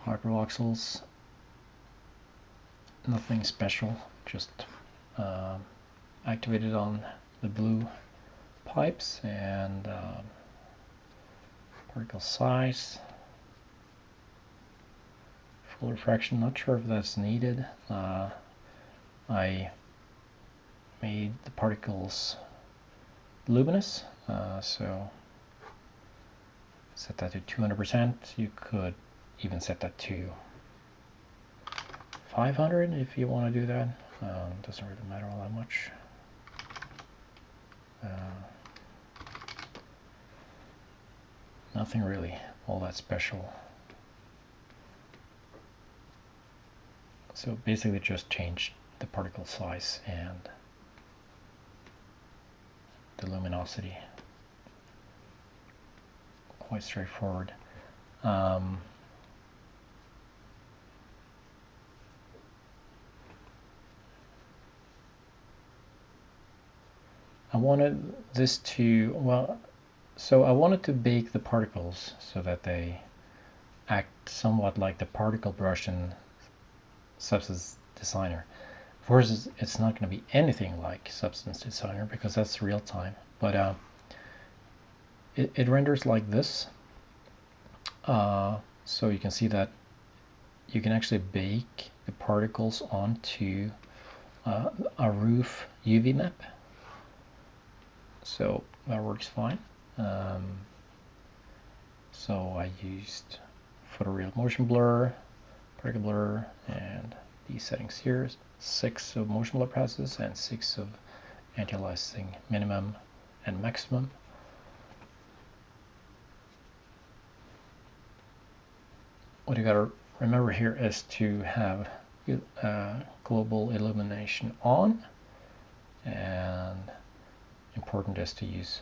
hypervoxels, nothing special, just activated on the blue pipes, and particle size, full refraction, not sure if that's needed. I made the particles luminous, so set that to 200%. You could even set that to 500 if you want to do that. Doesn't really matter all that much. Nothing really all that special. So basically just change the particle size and the luminosity. Quite straightforward. I wanted this to, well, so I wanted to bake the particles so that they act somewhat like the particle brush in Substance Designer. Of course, it's not going to be anything like Substance Designer because that's real time, but it renders like this. So you can see that you can actually bake the particles onto a roof UV map. So that works fine. So I used photoreal motion blur, particle blur, and these settings here, 6 of motion blur passes and 6 of anti-aliasing minimum and maximum. What you gotta remember here is to have global illumination on, and important is to use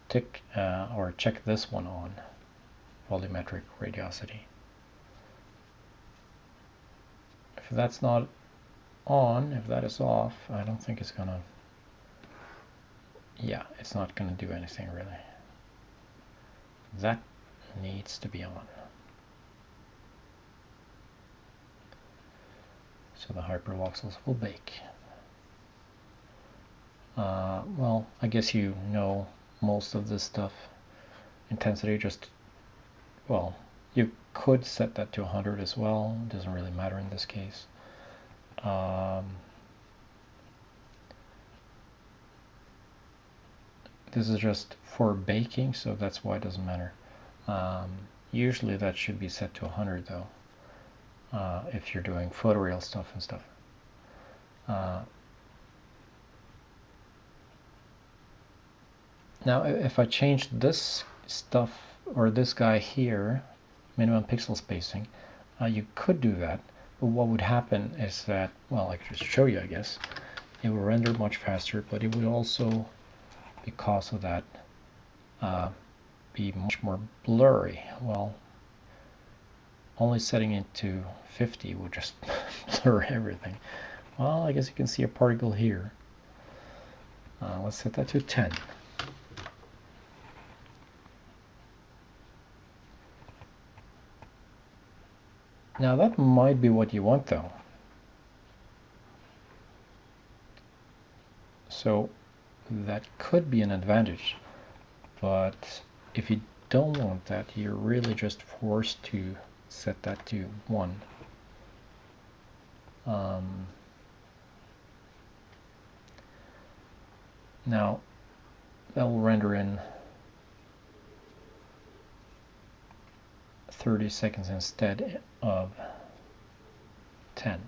tick or check this one on, volumetric radiosity. If that's not on, if that is off, I don't think it's gonna, yeah, it's not gonna do anything really. That needs to be on. So the hypervoxels will bake. Well, I guess you know most of this stuff. Intensity, just, well, you could set that to 100 as well. It doesn't really matter in this case. This is just for baking, so that's why it doesn't matter. Usually that should be set to 100 though, if you're doing photoreal stuff and stuff. Now if I change this stuff, or this guy here, minimum pixel spacing, you could do that, but what would happen is that, well, I could just show you, I guess. It will render much faster, but it would also, because of that, be much more blurry. Well, only setting it to 50 would just blur everything. Well, I guess you can see a particle here. Let's set that to 10. Now that might be what you want though. So that could be an advantage, but if you don't want that, you're really just forced to set that to 1. Now that will render in 30 seconds instead of 10.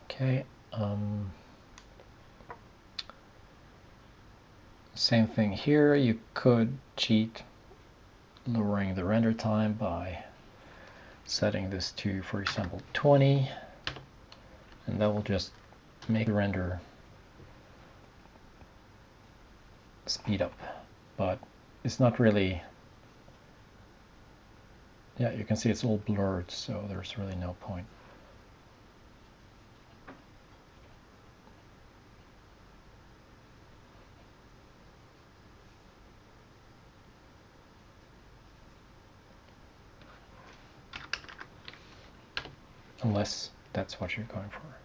Okay, same thing here. You could cheat, lowering the render time by setting this to, for example, 20, and that will just make the render speed up. But it's not really, yeah, you can see it's all blurred, so there's really no point. Unless that's what you're going for.